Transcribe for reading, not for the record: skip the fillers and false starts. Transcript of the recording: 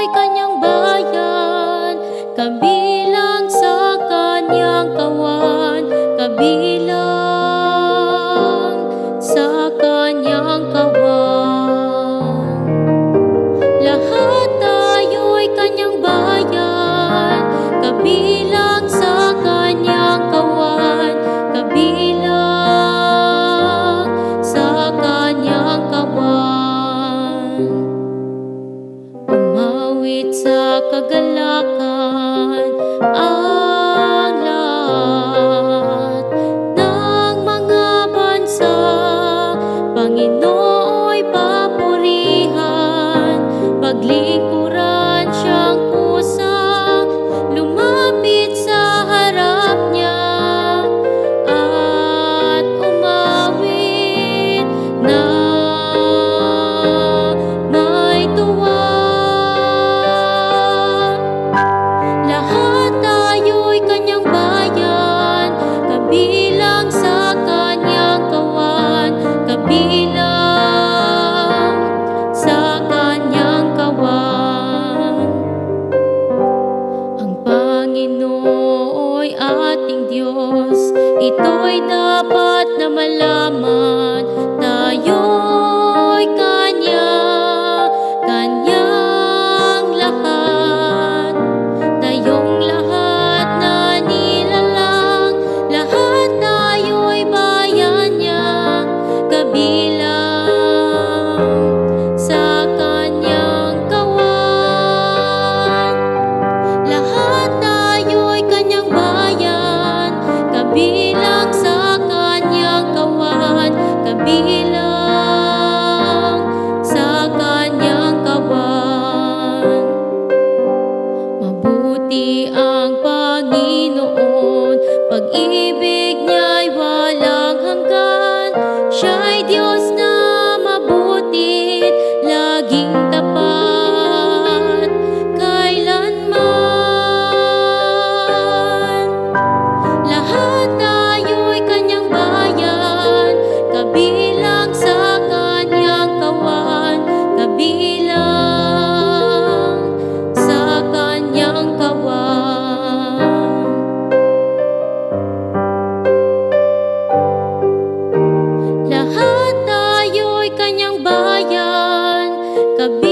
tayo'y kanyang bayan, kabilang sa kanyang kawan, kabilang sa kanyang kawan. Lahat tayo'y kanyang bayan, kabilang sa kanyang kawan, kabilang sa kanyang kawan. Umawit sa kagalakan ang lahat ng mga bansa, Panginoo'y papurihan, paglingkuran siyang kusang lumapit sa harap niya at umawit na may tuwa. Lahat tayo'y kanyang bayan, kabilang sa kanyang kawan, kabilang sa kanyang kawan. Ang Panginoo'y ating Diyos, ito'y dapat na malaman. Tayo'y kanyang lahat. Tayong lahat na nilalang, lahat tayo'y bayan niya, kabilang sa kanyang kawan. Lahat tayo'y kanyang bayan, kabilang sa kanyang kawan, kabilang sa kanyang kawan. Mabuti ang Panginoon, pag-ibig niya'y walang hanggan. Siya'y Diyos na mabutit, laging tapat, kailanman. Lahat tayo'y kanyang bayan, kabilang sa kanyang kawan, kabilang sa kanyang kawan. Lahat tayo'y kanyang bayan, kabilang